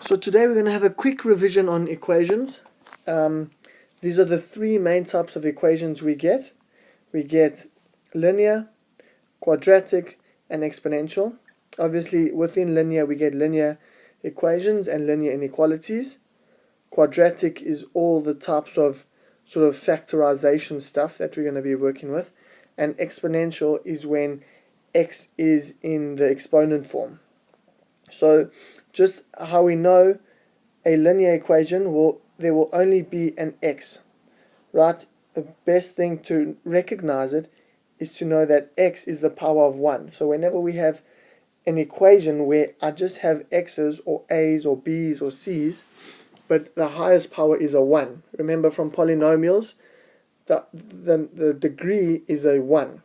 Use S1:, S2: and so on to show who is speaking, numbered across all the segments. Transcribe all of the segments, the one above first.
S1: So today we're going to have a quick revision on equations. These are the three main types of equations we get. We get linear, quadratic, and exponential. Obviously within linear we get linear equations and linear inequalities. Quadratic is all the types of sort of factorization stuff that we're going to be working with. And exponential is when x is in the exponent form. So just how we know a linear equation, there will only be an x, right? The best thing to recognize it is to know that x is the power of 1. So whenever we have an equation where I just have x's or a's or b's or c's, but the highest power is a 1. Remember from polynomials, the degree is a 1.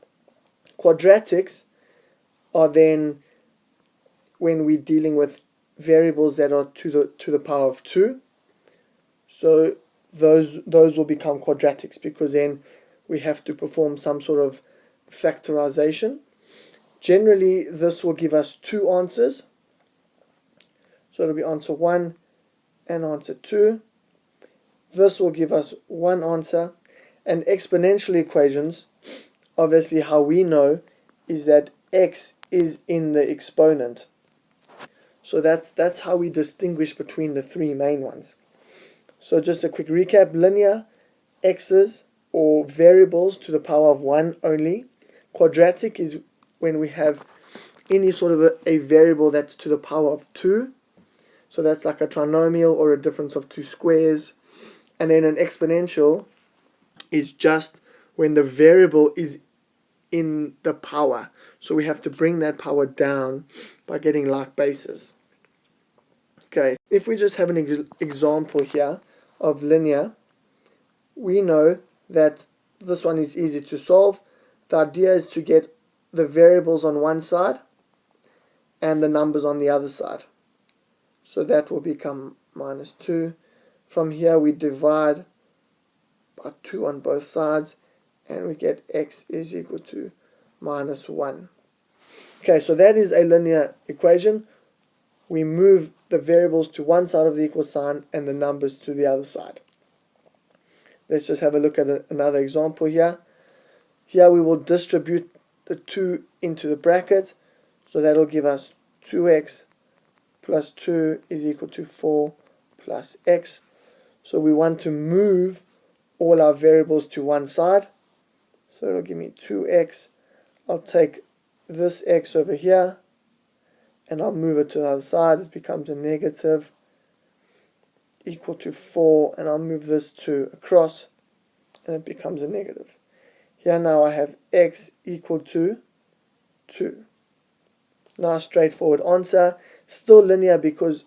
S1: Quadratics are then when we're dealing with variables that are to the power of 2. So those will become quadratics, because then we have to perform some sort of factorization. Generally this will give us two answers. So it'll be answer 1 and answer 2. This will give us one answer. And exponential equations, obviously how we know is that x is in the exponent. So that's how we distinguish between the three main ones. So just a quick recap: linear, x's or variables to the power of 1 only. Quadratic is when we have any sort of a variable that's to the power of 2. So that's like a trinomial or a difference of two squares. And then an exponential is just when the variable is in the power. So we have to bring that power down by getting like bases. Okay, if we just have an example here of linear, we know that this one is easy to solve. The idea is to get the variables on one side and the numbers on the other side. So that will become minus 2. From here we divide by 2 on both sides and we get x is equal to minus 1. Okay, so that is a linear equation. We move the variables to one side of the equal sign and the numbers to the other side. Let's just have a look at another example here. Here we will distribute the 2 into the bracket, so that will give us 2x plus 2 is equal to 4 plus x. So we want to move all our variables to one side, so it'll give me 2x. I'll take this x over here and I'll move it to the other side. It becomes a negative equal to 4, and I'll move this 2 across and it becomes a negative. Here now I have x equal to 2. Now straightforward answer, still linear because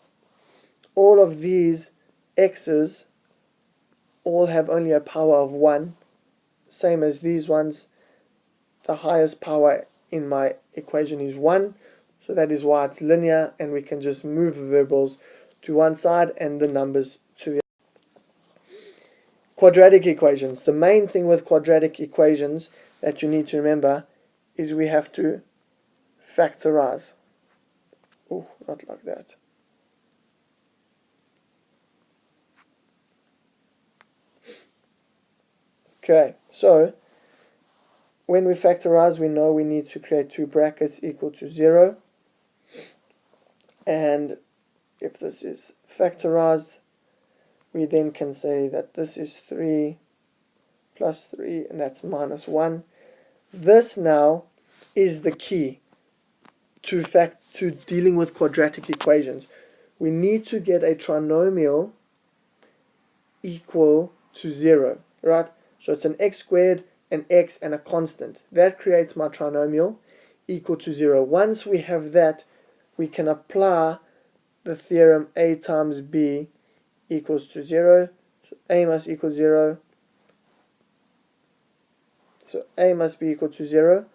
S1: all of these x's all have only a power of 1, same as these ones. The highest power in my equation is 1, so that is why it's linear, and we can just move the variables to one side and the numbers to the other. Quadratic equations. The main thing with quadratic equations that you need to remember is we have to factorize. Oh, not like that. Okay, so when we factorize, we know we need to create two brackets equal to 0. And if this is factorized, we then can say that this is 3 plus 3, and that's minus 1. This now is the key to dealing with quadratic equations. We need to get a trinomial equal to 0, right? So it's an x squared, an x, and a constant. That creates my trinomial equal to 0. Once we have that, we can apply the theorem a times b equals to 0. So a must equal 0. So a must be equal to 0,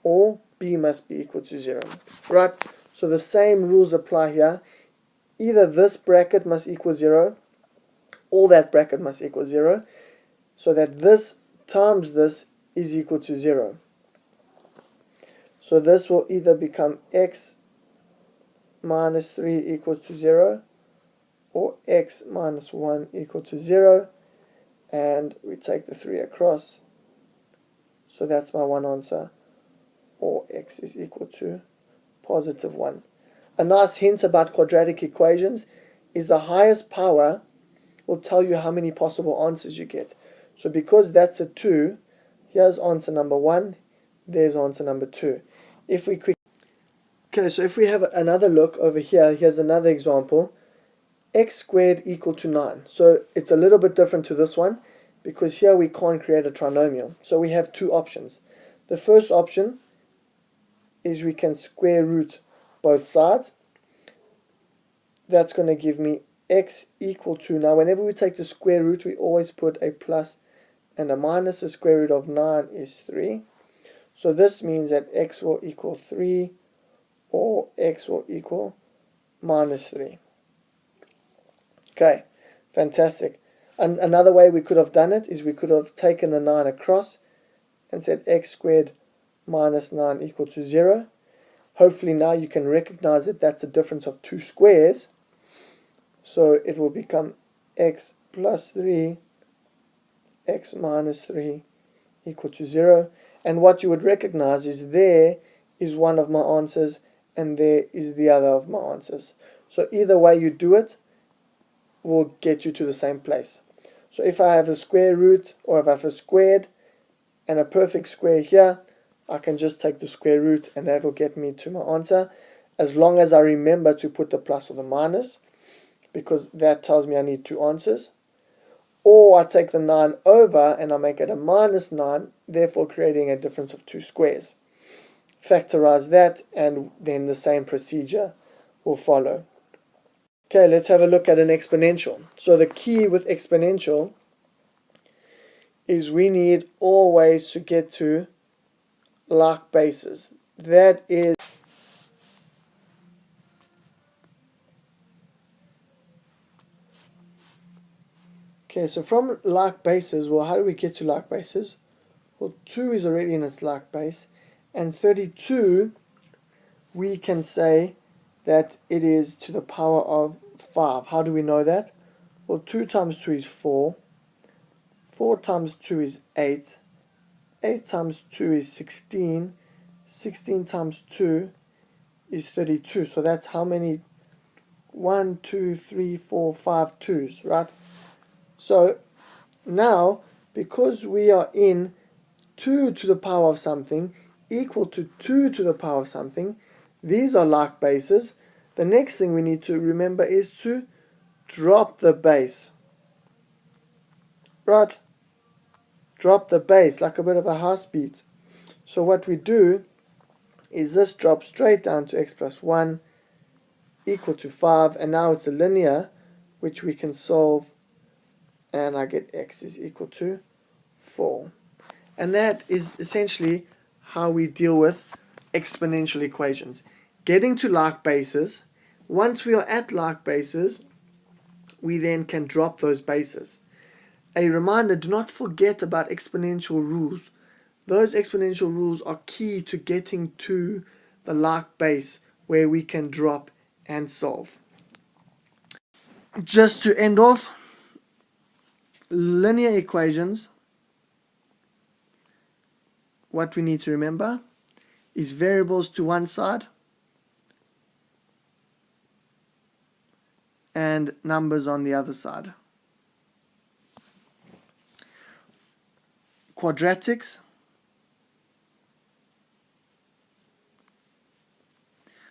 S1: or b must be equal to 0. Right? So the same rules apply here. Either this bracket must equal 0, or that bracket must equal 0, so that this times this is equal to 0. So this will either become x minus 3 equals to 0, x minus 1 equal to 0, and we take the 3 across, so that's my one answer, or x is equal to positive 1. A nice hint about quadratic equations is the highest power will tell you how many possible answers you get. So because that's a 2, here's answer number 1, there's answer number 2. If we so if we have another look over here, here's another example. X squared equal to 9. So it's a little bit different to this one because here we can't create a trinomial. So we have two options. The first option is we can square root both sides. That's going to give me x equal to, now whenever we take the square root we always put a plus and a minus. The square root of 9 is 3. So this means that x will equal 3 or x will equal minus 3. Okay, fantastic. And another way we could have done it is we could have taken the 9 across and said x squared minus 9 equal to 0. Hopefully now you can recognize that that's a difference of two squares. So it will become x plus 3, x minus 3 equal to 0. And what you would recognize is there is one of my answers and there is the other of my answers. So either way you do it will get you to the same place. So if I have a square root or if I have a squared and a perfect square here, I can just take the square root and that will get me to my answer, as long as I remember to put the plus or the minus, because that tells me I need two answers. Or I take the 9 over and I make it a minus 9, therefore creating a difference of two squares. Factorize that and then the same procedure will follow. Okay, let's have a look at an exponential. So the key with exponential is we need always to get to like bases. That is okay, so from like bases, well, how do we get to like bases? Well, 2 is already in its like base, and 32 we can say that it is to the power of 5. How do we know that? Well, 2 times 2 is 4, 4 times 2 is 8, 8 times 2 is 16, 16 times 2 is 32. So that's how many? 1, 2, 3, 4, 5 2's, right? So now, because we are in 2 to the power of something equal to 2 to the power of something, these are like bases. The next thing we need to remember is to drop the base. Right? Drop the base like a bit of a house beat. So what we do is this drops straight down to x plus 1 equal to 5, and now it's a linear which we can solve, and I get x is equal to 4. And that is essentially how we deal with exponential equations. Getting to like bases. Once we are at like bases, we then can drop those bases. A reminder, do not forget about exponential rules. Those exponential rules are key to getting to the like base where we can drop and solve. Just to end off, linear equations, what we need to remember is variables to one side and numbers on the other side. Quadratics,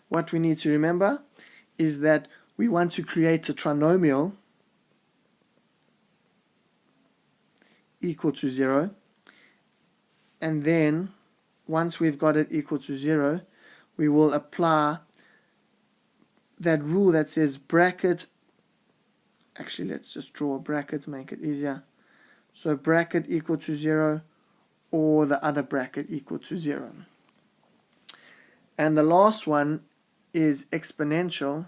S1: what we need to remember is that we want to create a trinomial equal to 0, and then once we've got it equal to 0, we will apply that rule that says bracket. Actually, let's just draw a bracket to make it easier. So bracket equal to 0 or the other bracket equal to 0. And the last one is exponential.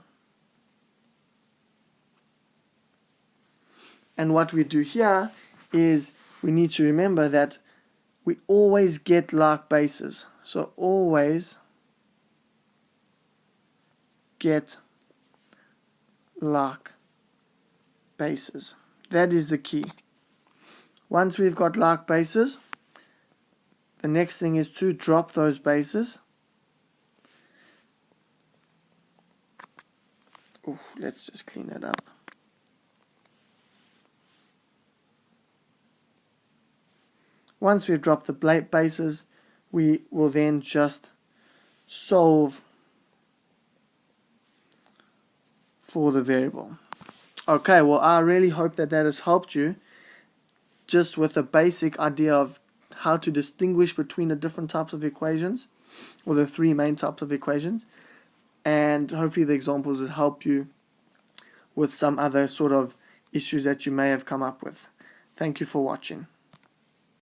S1: And what we do here is we need to remember that we always get like bases. So always get like bases. That is the key. Once we've got like bases, the next thing is to drop those bases. Ooh, let's just clean that up. Once we've dropped the bases, we will then just solve for the variable. Okay, well, I really hope that has helped you just with a basic idea of how to distinguish between the different types of equations, or the three main types of equations, and hopefully the examples will help you with some other sort of issues that you may have come up with. Thank you for watching.